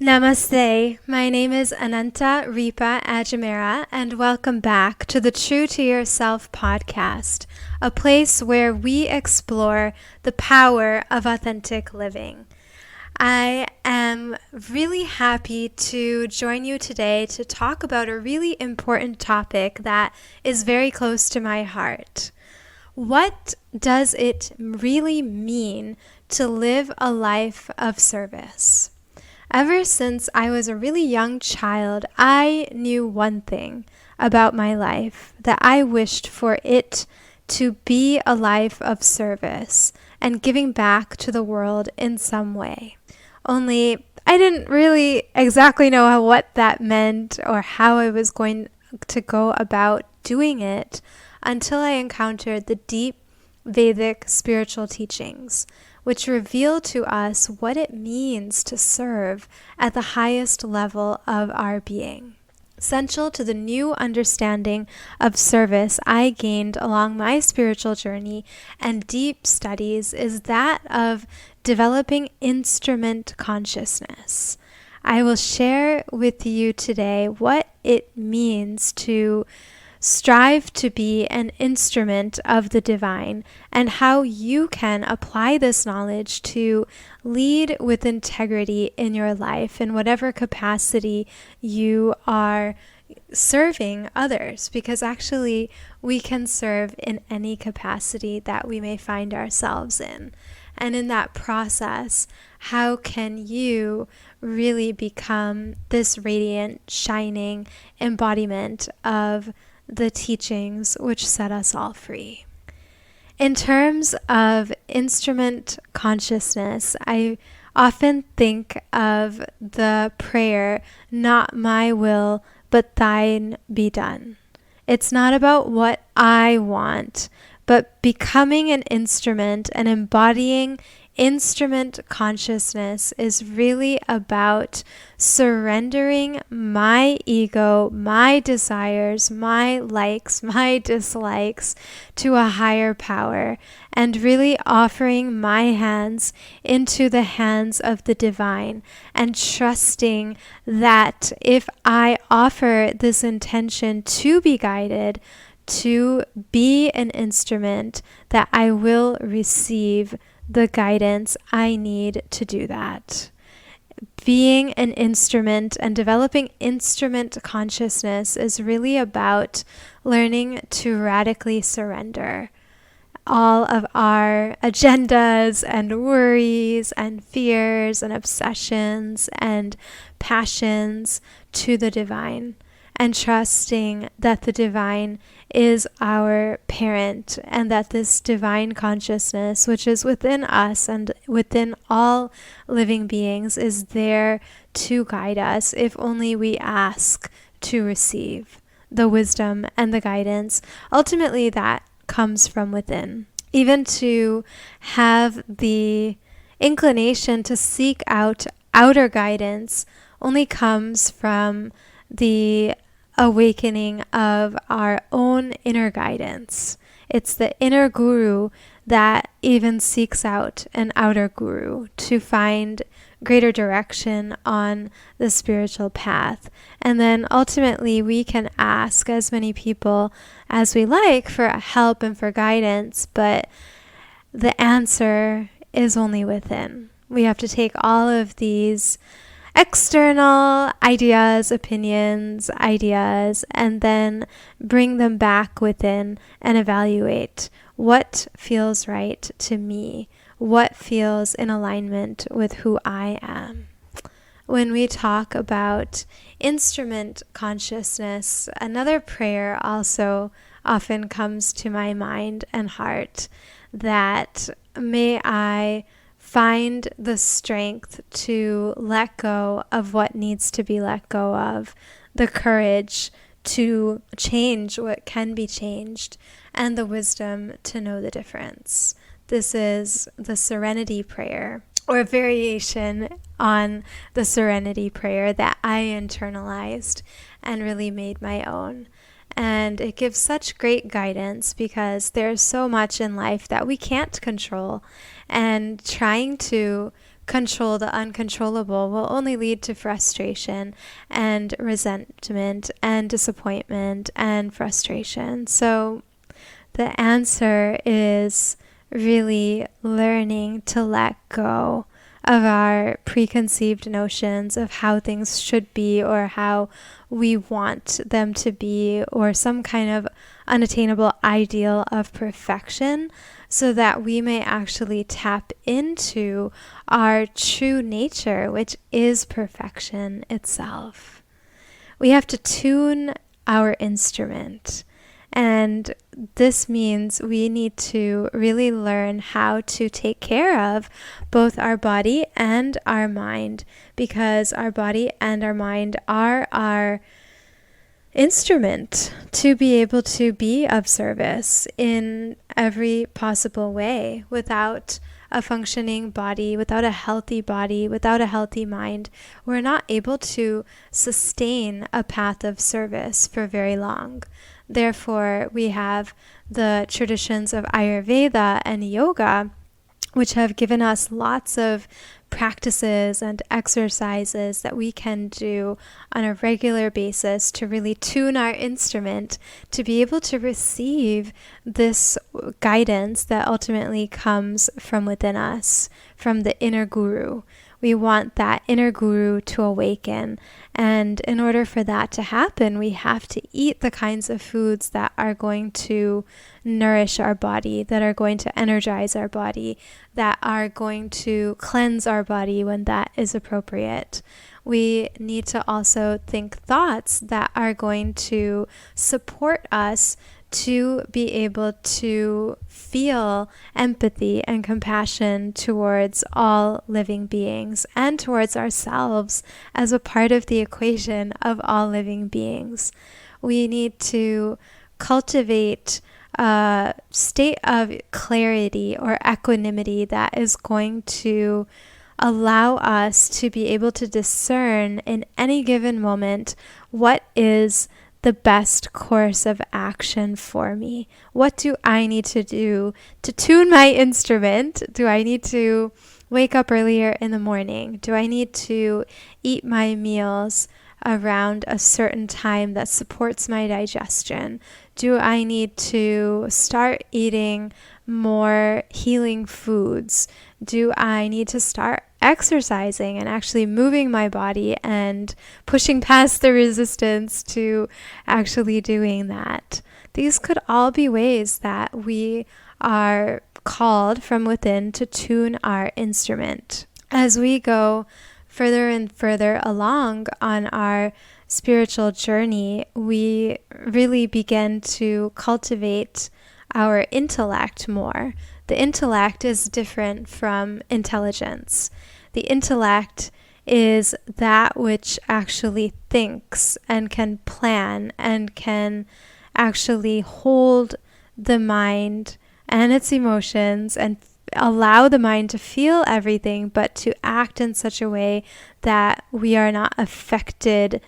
Namaste. My name is Ananta Ripa Ajmera, and welcome back to the True to Yourself podcast, a place where we explore the power of authentic living. I am really happy to join you today to talk about a really important topic that is very close to my heart. What does it really mean to live a life of service? Ever since I was a really young child, I knew one thing about my life, that I wished for it to be a life of service and giving back to the world in some way. Only I didn't really exactly know what that meant or how I was going to go about doing it until I encountered the deep Vedic spiritual teachings, which reveal to us what it means to serve at the highest level of our being. Essential to the new understanding of service I gained along my spiritual journey and deep studies is that of developing instrument consciousness. I will share with you today what it means to strive to be an instrument of the divine and how you can apply this knowledge to lead with integrity in your life in whatever capacity you are serving others, because actually we can serve in any capacity that we may find ourselves in. And in that process, how can you really become this radiant, shining embodiment of the teachings which set us all free? In terms of instrument consciousness, I often think of the prayer, "Not my will, but thine be done." It's not about what I want, but becoming an instrument and embodying instrument consciousness is really about surrendering my ego, my desires, my likes, my dislikes to a higher power, and really offering my hands into the hands of the divine and trusting that if I offer this intention to be guided, to be an instrument, that I will receive the guidance I need to do that. Being an instrument and developing instrument consciousness is really about learning to radically surrender all of our agendas and worries and fears and obsessions and passions to the divine, and trusting that the divine is our parent and that this divine consciousness, which is within us and within all living beings, is there to guide us if only we ask to receive the wisdom and the guidance. Ultimately, that comes from within. Even to have the inclination to seek out outer guidance only comes from the awakening of our own inner guidance. It's the inner guru that even seeks out an outer guru to find greater direction on the spiritual path. And then ultimately we can ask as many people as we like for help and for guidance, but the answer is only within. We have to take all of these external ideas, opinions, ideas, and then bring them back within and evaluate what feels right to me, what feels in alignment with who I am. When we talk about instrument consciousness, another prayer also often comes to my mind and heart, that may I find the strength to let go of what needs to be let go of, the courage to change what can be changed, and the wisdom to know the difference. This is the Serenity Prayer, or a variation on the Serenity Prayer that I internalized and really made my own. And it gives such great guidance because there's so much in life that we can't control. And trying to control the uncontrollable will only lead to frustration and resentment and disappointment and frustration. So the answer is really learning to let go of our preconceived notions of how things should be or how we want them to be, or some kind of unattainable ideal of perfection, so that we may actually tap into our true nature, which is perfection itself. We have to tune our instrument. And this means we need to really learn how to take care of both our body and our mind, because our body and our mind are our instrument to be able to be of service in every possible way. Without a functioning body, without a healthy mind, we're not able to sustain a path of service for very long. Therefore, we have the traditions of Ayurveda and yoga, which have given us lots of practices and exercises that we can do on a regular basis to really tune our instrument to be able to receive this guidance that ultimately comes from within us, from the inner guru. We want that inner guru to awaken. And in order for that to happen, we have to eat the kinds of foods that are going to nourish our body, that are going to energize our body, that are going to cleanse our body when that is appropriate. We need to also think thoughts that are going to support us to be able to feel empathy and compassion towards all living beings and towards ourselves as a part of the equation of all living beings. We need to cultivate a state of clarity or equanimity that is going to allow us to be able to discern in any given moment what is the best course of action for me. What do I need to do to tune my instrument? Do I need to wake up earlier in the morning? Do I need to eat my meals around a certain time that supports my digestion? Do I need to start eating more healing foods? Do I need to start exercising and actually moving my body and pushing past the resistance to actually doing that? These could all be ways that we are called from within to tune our instrument. As we go further and further along on our spiritual journey, we really begin to cultivate our intellect more. The intellect is different from intelligence. The intellect is that which actually thinks and can plan and can actually hold the mind and its emotions and allow the mind to feel everything, but to act in such a way that we are not affected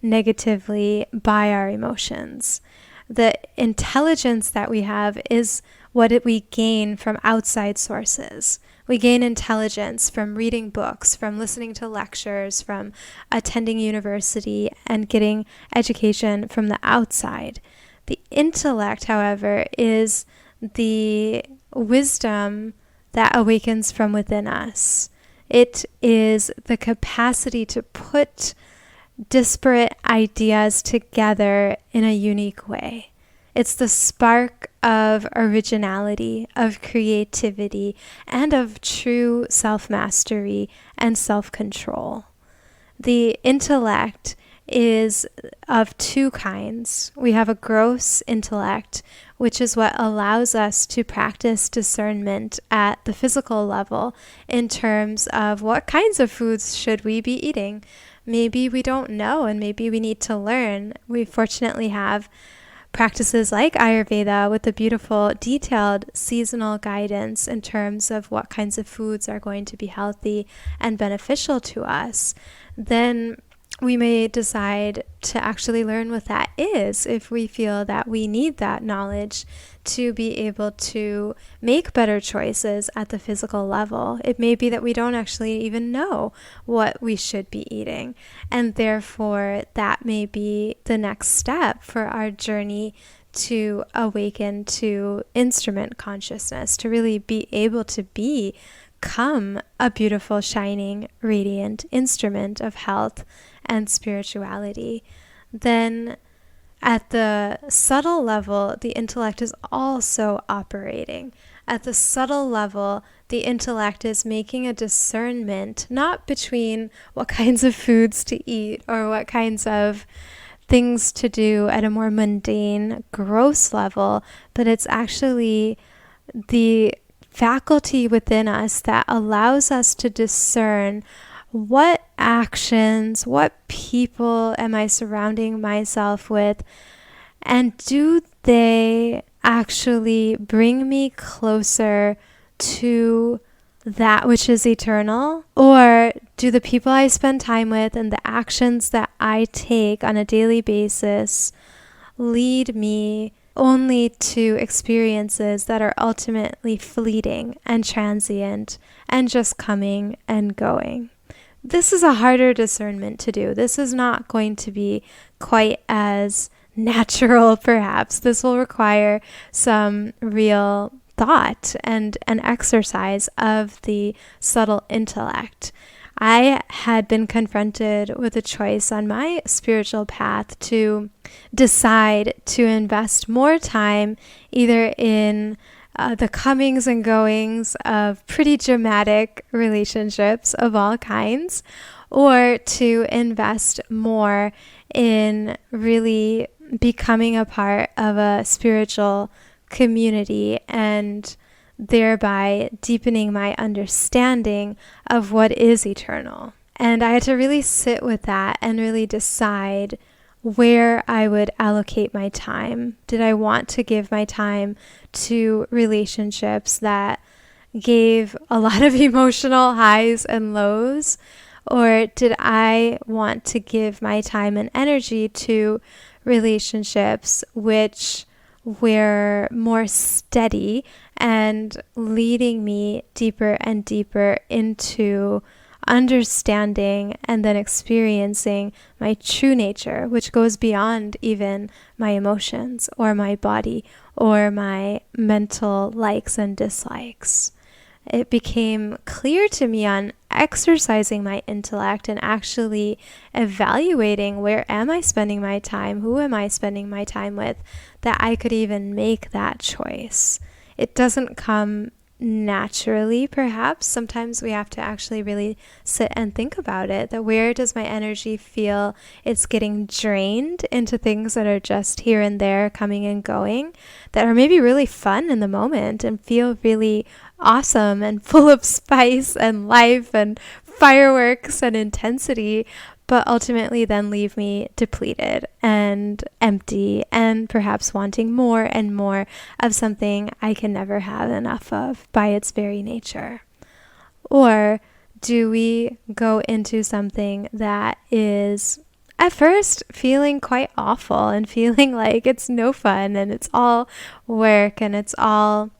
negatively by our emotions. The intelligence that we have is what we gain from outside sources. We gain intelligence from reading books, from listening to lectures, from attending university and getting education from the outside. The intellect, however, is the wisdom that awakens from within us. It is the capacity to put disparate ideas together in a unique way. It's the spark of originality, of creativity, and of true self-mastery and self-control. The intellect is of two kinds. We have a gross intellect, which is what allows us to practice discernment at the physical level in terms of what kinds of foods should we be eating. Maybe we don't know, and maybe we need to learn. We fortunately have practices like Ayurveda with the beautiful detailed seasonal guidance in terms of what kinds of foods are going to be healthy and beneficial to us. Then we may decide to actually learn what that is if we feel that we need that knowledge to be able to make better choices at the physical level. It may be that we don't actually even know what we should be eating, and therefore that may be the next step for our journey to awaken to instrument consciousness, to really be able to become a beautiful, shining, radiant instrument of health and spirituality. Then at the subtle level, the intellect is also operating. At the subtle level, the intellect is making a discernment, not between what kinds of foods to eat or what kinds of things to do at a more mundane, gross level, but it's actually the faculty within us that allows us to discern what actions, what people am I surrounding myself with, and do they actually bring me closer to that which is eternal? Or do the people I spend time with and the actions that I take on a daily basis lead me only to experiences that are ultimately fleeting and transient and just coming and going? This is a harder discernment to do. This is not going to be quite as natural, perhaps. This will require some real thought and an exercise of the subtle intellect. I had been confronted with a choice on my spiritual path to decide to invest more time either in the comings and goings of pretty dramatic relationships of all kinds, or to invest more in really becoming a part of a spiritual community and thereby deepening my understanding of what is eternal. And I had to really sit with that and really decide where I would allocate my time. Did I want to give my time to relationships that gave a lot of emotional highs and lows? Or did I want to give my time and energy to relationships which were more steady and leading me deeper and deeper into understanding and then experiencing my true nature, which goes beyond even my emotions or my body or my mental likes and dislikes? It became clear to me on exercising my intellect and actually evaluating where am I spending my time, who am I spending my time with, that I could even make that choice. It doesn't come naturally, perhaps. Sometimes we have to actually really sit and think about it, that where does my energy feel it's getting drained into things that are just here and there, coming and going, that are maybe really fun in the moment and feel really awesome and full of spice and life and fireworks and intensity, but ultimately then leave me depleted and empty and perhaps wanting more and more of something I can never have enough of by its very nature? Or do we go into something that is at first feeling quite awful and feeling like it's no fun and it's all work and it's all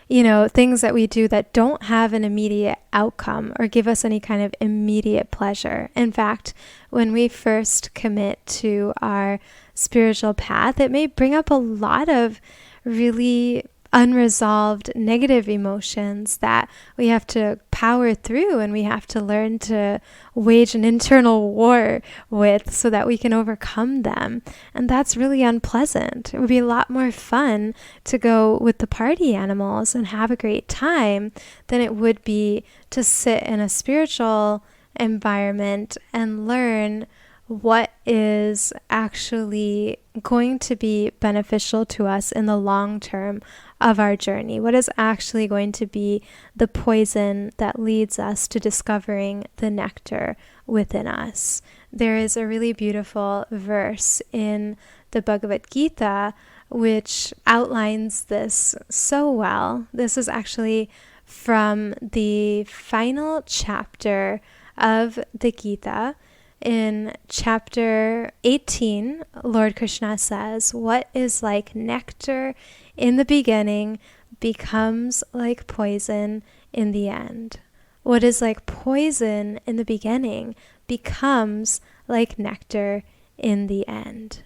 things that we do that don't have an immediate outcome or give us any kind of immediate pleasure. In fact, when we first commit to our spiritual path, it may bring up a lot of really unresolved negative emotions that we have to power through and we have to learn to wage an internal war with so that we can overcome them. And that's really unpleasant. It would be a lot more fun to go with the party animals and have a great time than it would be to sit in a spiritual environment and learn what is actually going to be beneficial to us in the long term of our journey. What is actually going to be the poison that leads us to discovering the nectar within us? There is a really beautiful verse in the Bhagavad Gita which outlines this so well. This is actually from the final chapter of the Gita, In chapter 18, Lord Krishna says, "What is like nectar in the beginning becomes like poison in the end." What is like poison in the beginning becomes like nectar in the end.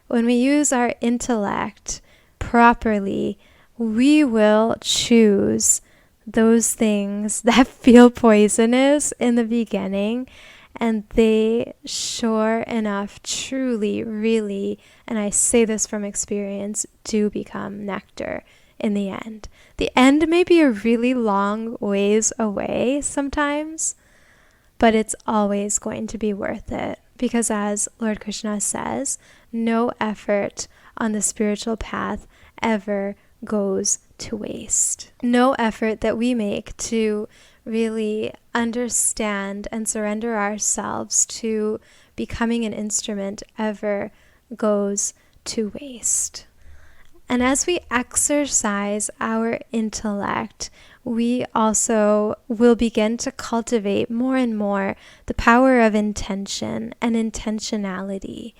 When we use our intellect properly, we will choose those things that feel poisonous in the beginning, and they sure enough, truly, really, and I say this from experience, do become nectar in the end. The end may be a really long ways away sometimes, but it's always going to be worth it. Because as Lord Krishna says, no effort on the spiritual path ever goes to waste. No effort that we make to really understand and surrender ourselves to becoming an instrument ever goes to waste. And as we exercise our intellect, we also will begin to cultivate more and more the power of intention and intentionality,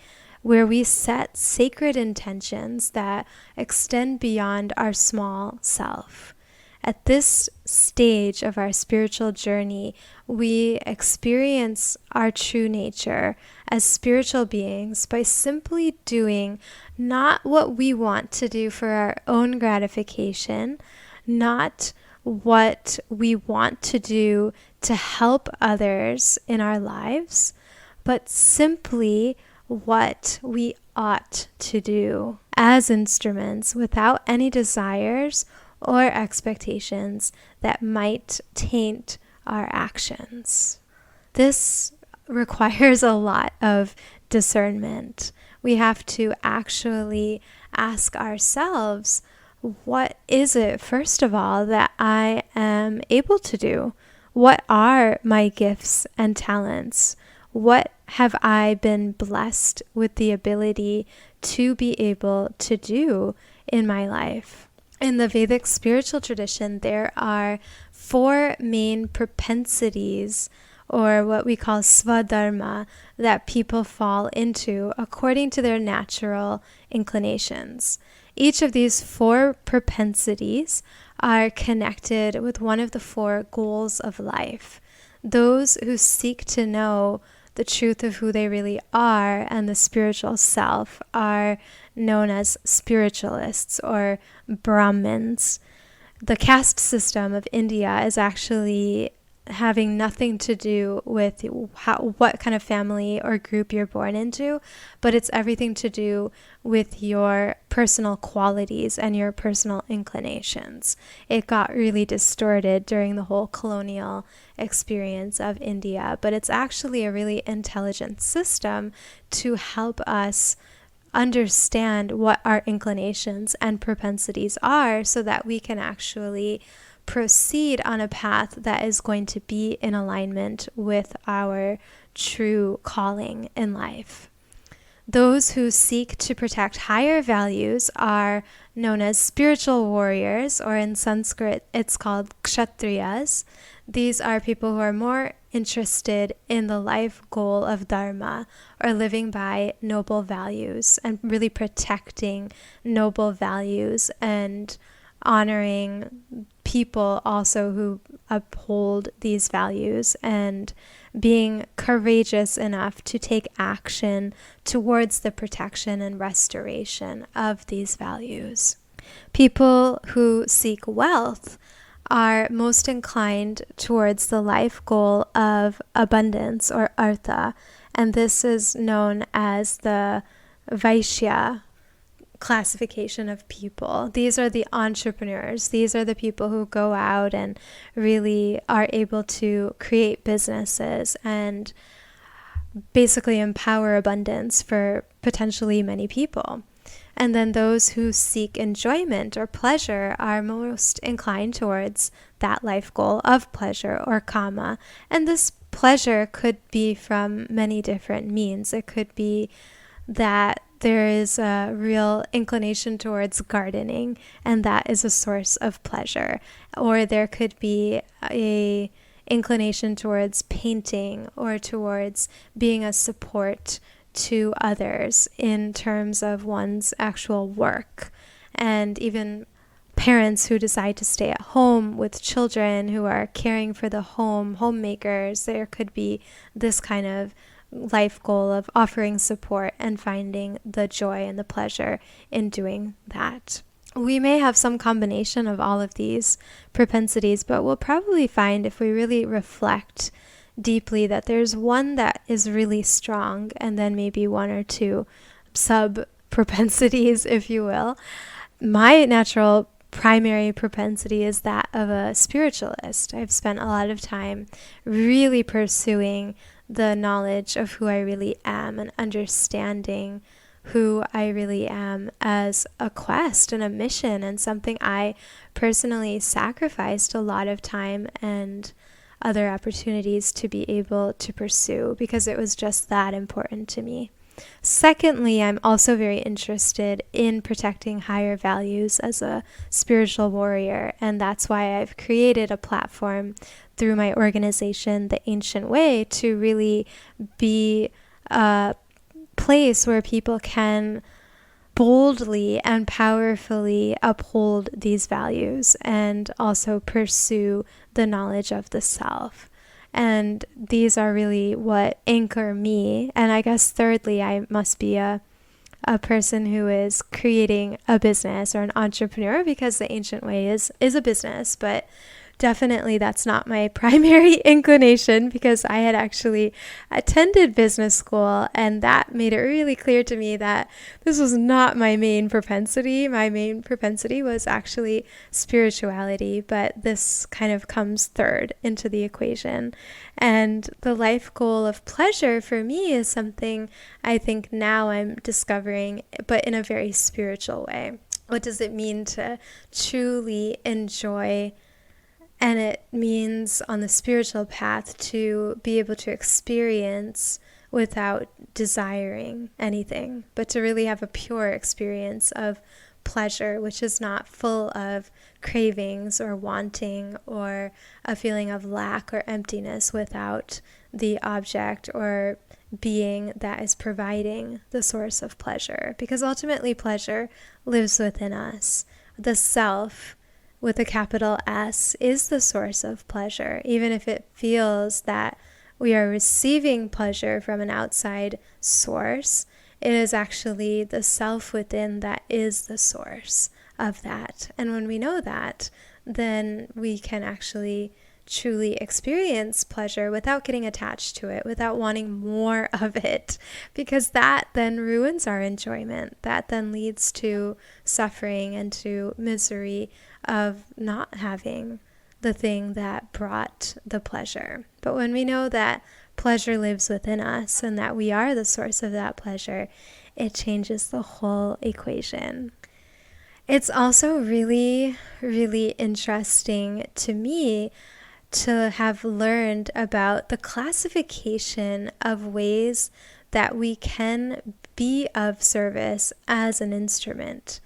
where we set sacred intentions that extend beyond our small self. At this stage of our spiritual journey, we experience our true nature as spiritual beings by simply doing not what we want to do for our own gratification, not what we want to do to help others in our lives, but simply what we ought to do as instruments without any desires or expectations that might taint our actions. This requires a lot of discernment. We have to actually ask ourselves, what is it, first of all, that I am able to do? What are my gifts and talents? What have I been blessed with the ability to be able to do in my life? In the Vedic spiritual tradition, there are 4 main propensities, or what we call swadharma, that people fall into according to their natural inclinations. Each of these 4 propensities are connected with one of the 4 goals of life. Those who seek to know the truth of who they really are and the spiritual self are known as spiritualists or Brahmins. The caste system of India is actually having nothing to do with what kind of family or group you're born into, but it's everything to do with your personal qualities and your personal inclinations. It got really distorted during the whole colonial experience of India, but it's actually a really intelligent system to help us understand what our inclinations and propensities are so that we can actually proceed on a path that is going to be in alignment with our true calling in life. Those who seek to protect higher values are known as spiritual warriors, or in Sanskrit it's called kshatriyas. These are people who are more interested in the life goal of dharma, or living by noble values and really protecting noble values and honoring people also who uphold these values and being courageous enough to take action towards the protection and restoration of these values. People who seek wealth are most inclined towards the life goal of abundance, or artha, and this is known as the Vaishya classification of people. These are the entrepreneurs. These are the people who go out and really are able to create businesses and basically empower abundance for potentially many people. And then those who seek enjoyment or pleasure are most inclined towards that life goal of pleasure, or kama. And this pleasure could be from many different means. It could be that there is a real inclination towards gardening, and that is a source of pleasure. Or there could be a inclination towards painting or towards being a support to others in terms of one's actual work. And even parents who decide to stay at home with children who are caring for the homemakers, there could be this kind of life goal of offering support and finding the joy and the pleasure in doing that. We may have some combination of all of these propensities, but we'll probably find if we really reflect deeply that there's one that is really strong and then maybe one or two sub propensities, if you will. My natural primary propensity is that of a spiritualist. I've spent a lot of time really pursuing the knowledge of who I really am and understanding who I really am as a quest and a mission, and something I personally sacrificed a lot of time and other opportunities to be able to pursue because it was just that important to me. Secondly, I'm also very interested in protecting higher values as a spiritual warrior, and that's why I've created a platform through my organization, The Ancient Way, to really be a place where people can boldly and powerfully uphold these values and also pursue the knowledge of the self. And these are really what anchor me. And I guess thirdly, I must be a person who is creating a business or an entrepreneur, because the Ancient Way is a business, but definitely that's not my primary inclination, because I had actually attended business school and that made it really clear to me that this was not my main propensity. My main propensity was actually spirituality, but this kind of comes third into the equation. And the life goal of pleasure for me is something I think now I'm discovering, but in a very spiritual way. What does it mean to truly enjoy? And it means on the spiritual path to be able to experience without desiring anything, but to really have a pure experience of pleasure, which is not full of cravings or wanting or a feeling of lack or emptiness without the object or being that is providing the source of pleasure. Because ultimately pleasure lives within us. The self, with a capital S, is the source of pleasure, even if it feels that we are receiving pleasure from an outside source. It is actually the self within that is the source of that. And when we know that, then we can actually truly experience pleasure without getting attached to it, without wanting more of it, because that then ruins our enjoyment. That then leads to suffering and to misery of not having the thing that brought the pleasure. But when we know that pleasure lives within us and that we are the source of that pleasure, it changes the whole equation. It's also really, really interesting to me to have learned about the classification of ways that we can be of service as an instrument.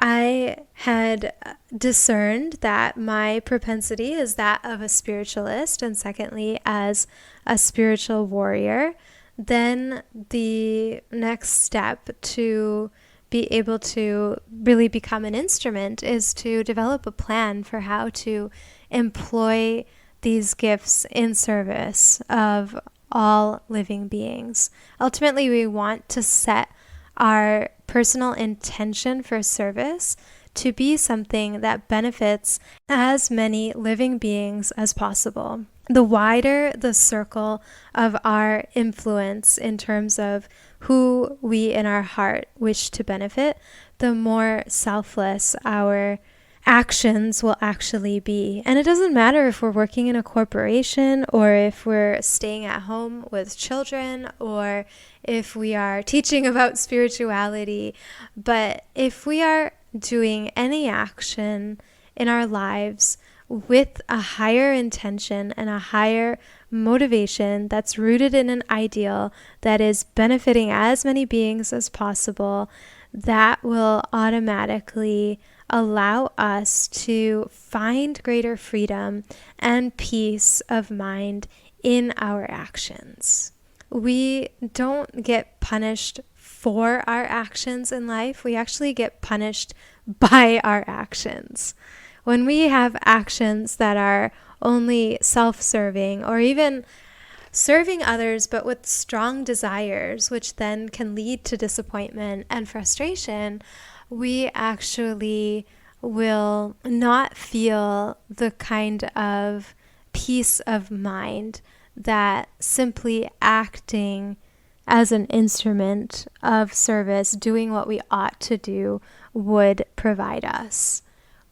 I had discerned that my propensity is that of a spiritualist, and secondly, as a spiritual warrior. Then the next step to be able to really become an instrument is to develop a plan for how to employ these gifts in service of all living beings. Ultimately, we want to set our personal intention for service to be something that benefits as many living beings as possible. The wider the circle of our influence in terms of who we in our heart wish to benefit, the more selfless our actions will actually be. And it doesn't matter if we're working in a corporation or if we're staying at home with children or if we are teaching about spirituality, but if we are doing any action in our lives with a higher intention and a higher motivation that's rooted in an ideal that is benefiting as many beings as possible, that will automatically allow us to find greater freedom and peace of mind in our actions. We don't get punished for our actions in life. We actually get punished by our actions. When we have actions that are only self-serving or even serving others but with strong desires, which then can lead to disappointment and frustration, we actually will not feel the kind of peace of mind that simply acting as an instrument of service, doing what we ought to do, would provide us.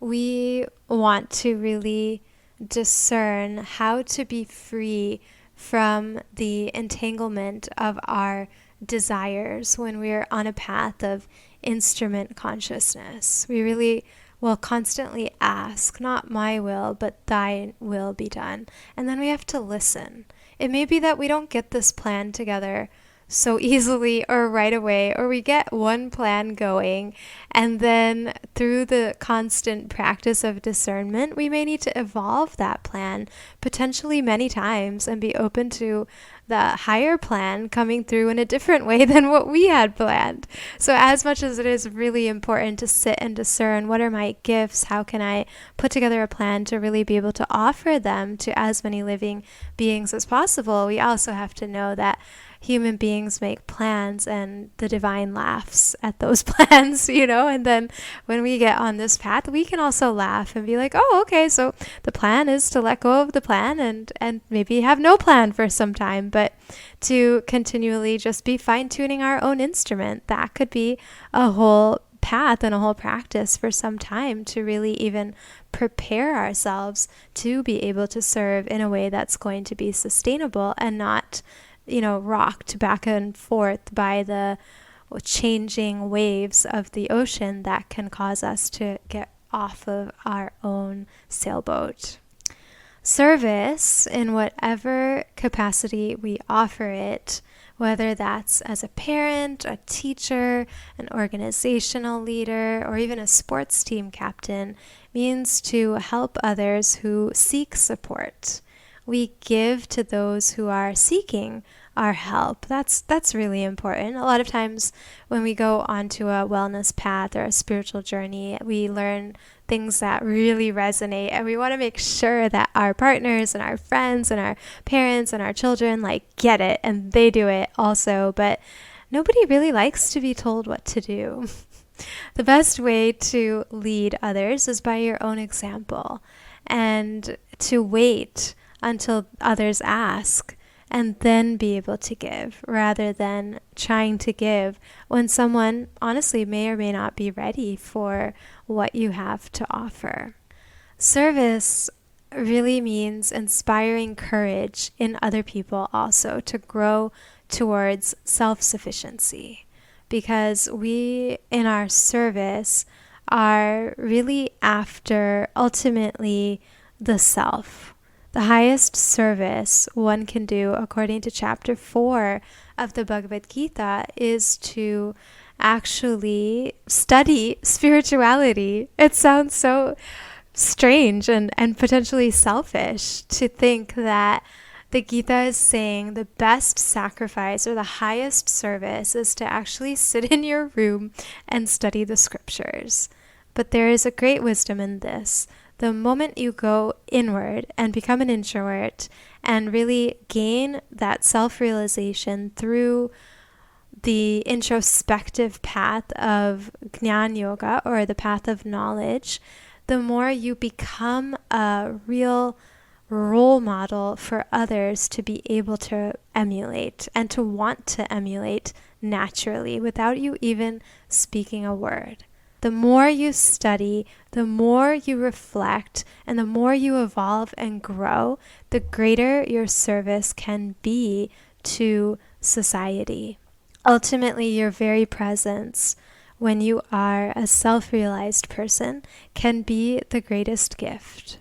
We want to really discern how to be free from the entanglement of our desires when we're on a path of instrument consciousness. We really will constantly ask, not my will, but thy will be done. And then we have to listen. It may be that we don't get this plan together so easily or right away, or we get one plan going, and then through the constant practice of discernment, we may need to evolve that plan potentially many times and be open to the higher plan coming through in a different way than what we had planned. So as much as it is really important to sit and discern, what are my gifts? How can I put together a plan to really be able to offer them to as many living beings as possible? We also have to know that human beings make plans and the divine laughs at those plans, and then when we get on this path, we can also laugh and be like, oh, okay, so the plan is to let go of the plan and maybe have no plan for some time, but to continually just be fine-tuning our own instrument. That could be a whole path and a whole practice for some time to really even prepare ourselves to be able to serve in a way that's going to be sustainable and not rocked back and forth by the changing waves of the ocean that can cause us to get off of our own sailboat. Service, in whatever capacity we offer it, whether that's as a parent, a teacher, an organizational leader, or even a sports team captain, means to help others who seek support. We give to those who are seeking our help. That's really important. A lot of times when we go onto a wellness path or a spiritual journey, we learn things that really resonate, and we want to make sure that our partners and our friends and our parents and our children get it and they do it also, but nobody really likes to be told what to do. The best way to lead others is by your own example and to wait until others ask and then be able to give, rather than trying to give when someone honestly may or may not be ready for what you have to offer. Service really means inspiring courage in other people also to grow towards self-sufficiency, because we in our service are really after ultimately the self. The highest service one can do, according to chapter 4 of the Bhagavad Gita, is to actually study spirituality. It sounds so strange and potentially selfish to think that the Gita is saying the best sacrifice or the highest service is to actually sit in your room and study the scriptures. But there is a great wisdom in this. The moment you go inward and become an introvert and really gain that self-realization through the introspective path of Jnana Yoga, or the path of knowledge, the more you become a real role model for others to be able to emulate and to want to emulate naturally without you even speaking a word. The more you study, the more you reflect, and the more you evolve and grow, the greater your service can be to society. Ultimately, your very presence, when you are a self-realized person, can be the greatest gift.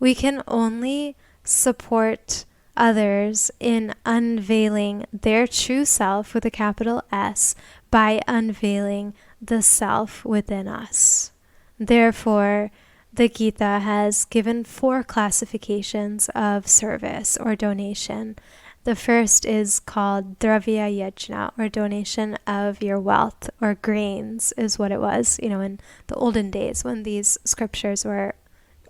We can only support others in unveiling their true self with a capital S by unveiling the self within us. Therefore, the Gita has given 4 classifications of service or donation. The first is called Dravya Yajna, or donation of your wealth, or grains is what it was, in the olden days when these scriptures were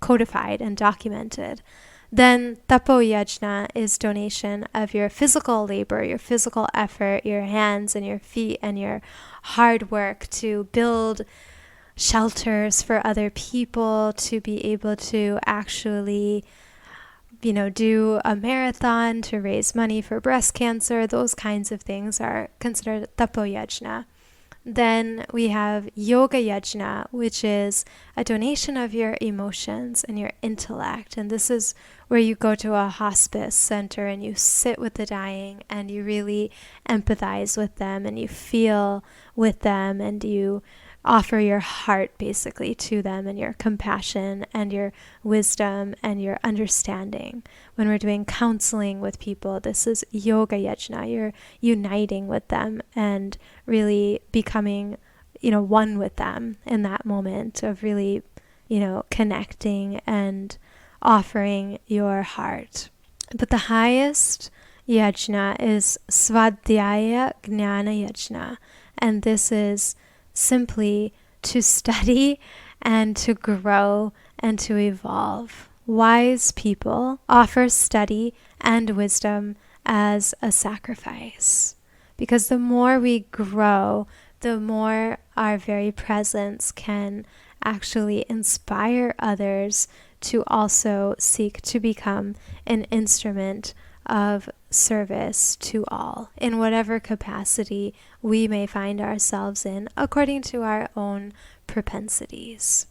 codified and documented. Then Tapo Yajna is donation of your physical labor, your physical effort, your hands and your feet and your hard work to build shelters for other people, to be able to actually, do a marathon to raise money for breast cancer. Those kinds of things are considered Tapo Yajna. Then we have Yoga Yajna, which is a donation of your emotions and your intellect. And this is where you go to a hospice center and you sit with the dying and you really empathize with them and you feel with them and you offer your heart basically to them and your compassion and your wisdom and your understanding. When we're doing counseling with people, this is Yoga Yajna. You're uniting with them and really becoming, one with them in that moment of really, connecting and offering your heart. But the highest yajna is Svadhyaya Gnana Yajna, and this is simply to study and to grow and to evolve. Wise people offer study and wisdom as a sacrifice, because the more we grow, the more our very presence can actually inspire others to also seek to become an instrument of service to all in whatever capacity we may find ourselves in according to our own propensities.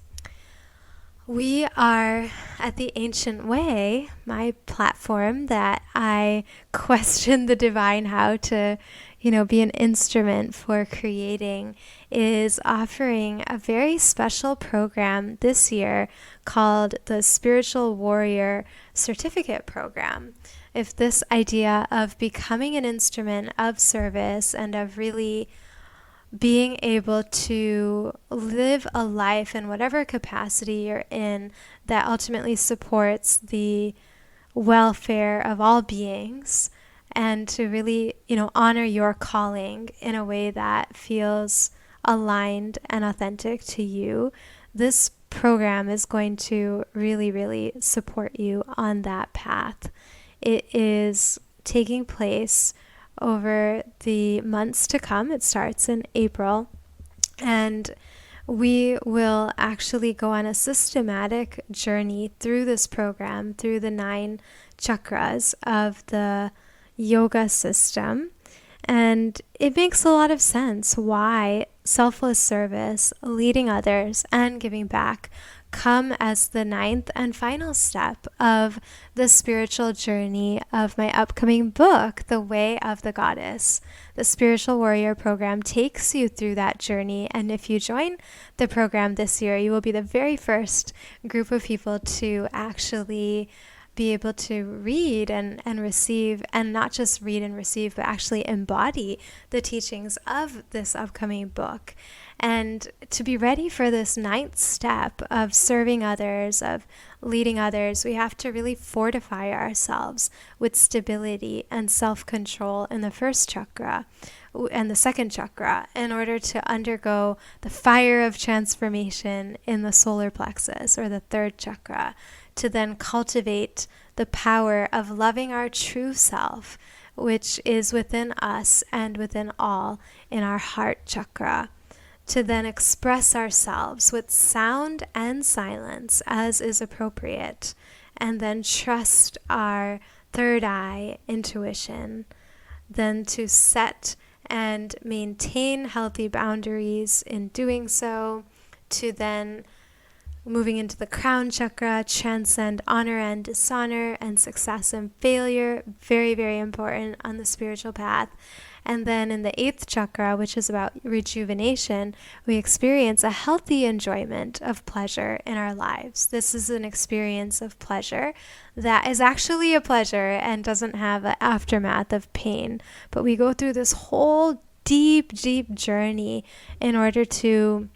We are at the Ancient Way, my platform that I question the divine how to, be an instrument for creating, is offering a very special program this year called the Spiritual Warrior Certificate Program. If this idea of becoming an instrument of service and of really being able to live a life in whatever capacity you're in that ultimately supports the welfare of all beings, and to really, honor your calling in a way that feels aligned and authentic to you, this program is going to really, really support you on that path. It is taking place over the months to come. It starts in April, and we will actually go on a systematic journey through this program, through the 9 chakras of the yoga system. And it makes a lot of sense why selfless service, leading others, and giving back come as the 9th and final step of the spiritual journey of my upcoming book, The Way of the Goddess. The Spiritual Warrior program takes you through that journey, and if you join the program this year, you will be the very first group of people to actually be able to read and receive, and not just read and receive, but actually embody the teachings of this upcoming book. And to be ready for this 9th step of serving others, of leading others, we have to really fortify ourselves with stability and self-control in the first chakra and the second chakra in order to undergo the fire of transformation in the solar plexus or the third chakra, to then cultivate the power of loving our true self, which is within us and within all in our heart chakra, to then express ourselves with sound and silence as is appropriate, and then trust our third eye intuition, then to set and maintain healthy boundaries in doing so, to then moving into the crown chakra, transcend honor and dishonor and success and failure, very, very important on the spiritual path. And then in the 8th chakra, which is about rejuvenation, we experience a healthy enjoyment of pleasure in our lives. This is an experience of pleasure that is actually a pleasure and doesn't have an aftermath of pain. But we go through this whole deep, deep journey in order to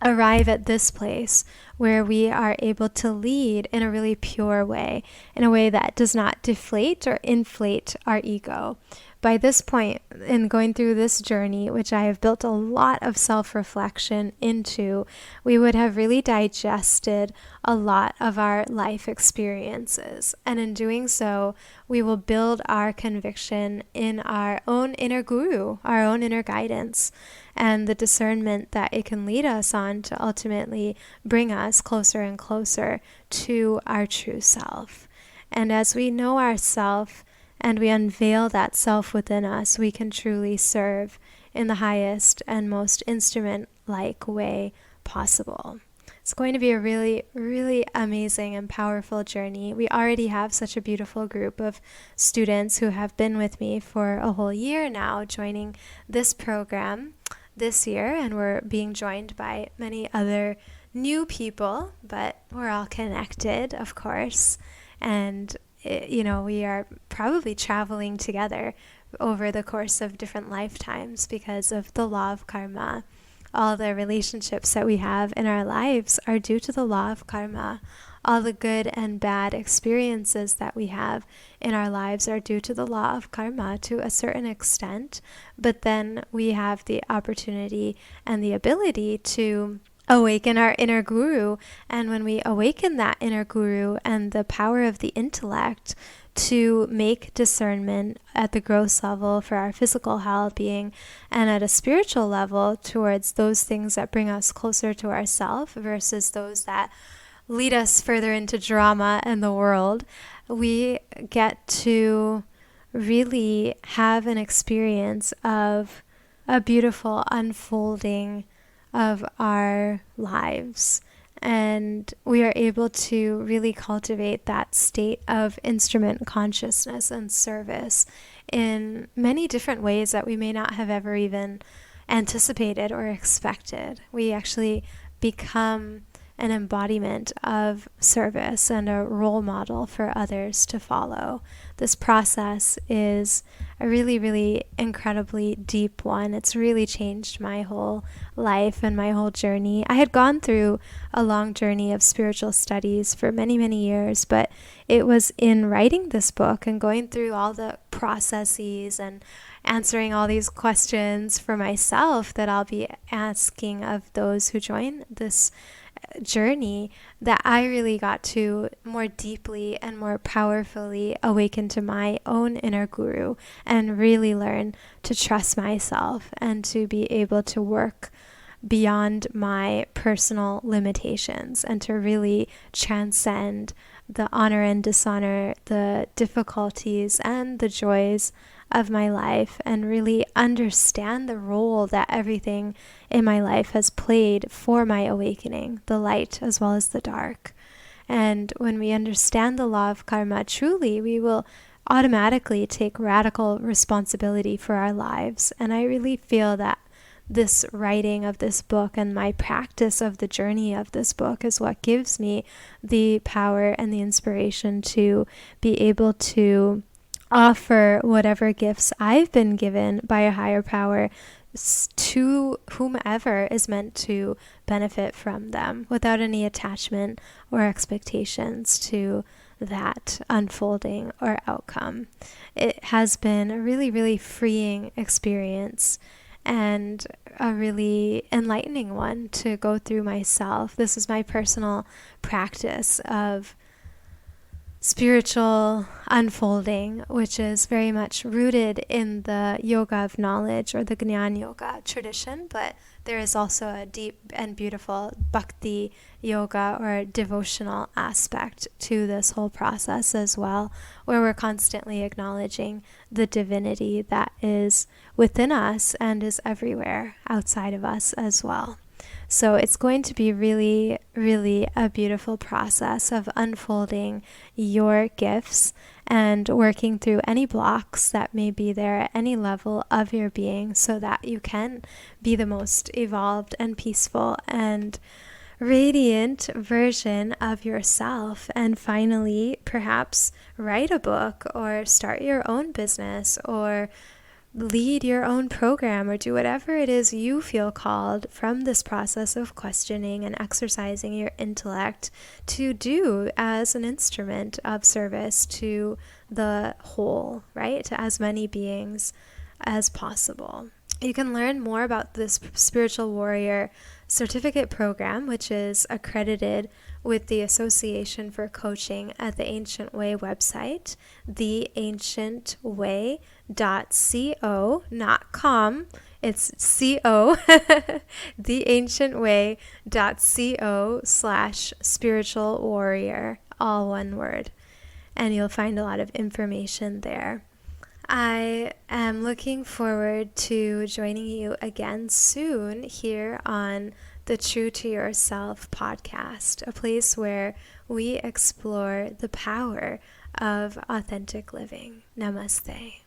arrive at this place where we are able to lead in a really pure way, in a way that does not deflate or inflate our ego. By this point, in going through this journey, which I have built a lot of self-reflection into, we would have really digested a lot of our life experiences. And in doing so, we will build our conviction in our own inner guru, our own inner guidance, and the discernment that it can lead us on to ultimately bring us closer and closer to our true self. And as we know ourself and we unveil that self within us, we can truly serve in the highest and most instrument-like way possible. It's going to be a really, really amazing and powerful journey. We already have such a beautiful group of students who have been with me for a whole year now, joining this program this year, and we're being joined by many other new people, but we're all connected, of course, and we are probably traveling together over the course of different lifetimes because of the law of karma. All the relationships that we have in our lives are due to the law of karma. All the good and bad experiences that we have in our lives are due to the law of karma to a certain extent, but then we have the opportunity and the ability to awaken our inner guru. And when we awaken that inner guru and the power of the intellect to make discernment at the gross level for our physical well-being and at a spiritual level towards those things that bring us closer to ourself versus those that lead us further into drama and the world, we get to really have an experience of a beautiful unfolding of our lives. And we are able to really cultivate that state of instrument consciousness and service in many different ways that we may not have ever even anticipated or expected. We actually become an embodiment of service and a role model for others to follow. This process is a really, really incredibly deep one. It's really changed my whole life and my whole journey. I had gone through a long journey of spiritual studies for many, many years, but it was in writing this book and going through all the processes and answering all these questions for myself that I'll be asking of those who join this journey that I really got to more deeply and more powerfully awaken to my own inner guru and really learn to trust myself and to be able to work beyond my personal limitations and to really transcend the honor and dishonor, the difficulties and the joys of my life, and really understand the role that everything in my life has played for my awakening, the light as well as the dark. And when we understand the law of karma truly, we will automatically take radical responsibility for our lives. And I really feel that this writing of this book and my practice of the journey of this book is what gives me the power and the inspiration to be able to offer whatever gifts I've been given by a higher power to whomever is meant to benefit from them without any attachment or expectations to that unfolding or outcome. It has been a really, really freeing experience and a really enlightening one to go through myself. This is my personal practice of spiritual unfolding, which is very much rooted in the yoga of knowledge or the Jnana Yoga tradition, but there is also a deep and beautiful bhakti yoga or devotional aspect to this whole process as well, where we're constantly acknowledging the divinity that is within us and is everywhere outside of us as well. So it's going to be really, really a beautiful process of unfolding your gifts and working through any blocks that may be there at any level of your being so that you can be the most evolved and peaceful and radiant version of yourself, and finally perhaps write a book or start your own business or lead your own program or do whatever it is you feel called from this process of questioning and exercising your intellect to do as an instrument of service to the whole, right? To as many beings as possible. You can learn more about this Spiritual Warrior certificate program, which is accredited with the Association for Coaching at the Ancient Way website, theancientway.co, not com, it's co, theancientway.co/spiritual warrior, all one word. And you'll find a lot of information there. I am looking forward to joining you again soon here on the True to Yourself podcast, a place where we explore the power of authentic living. Namaste.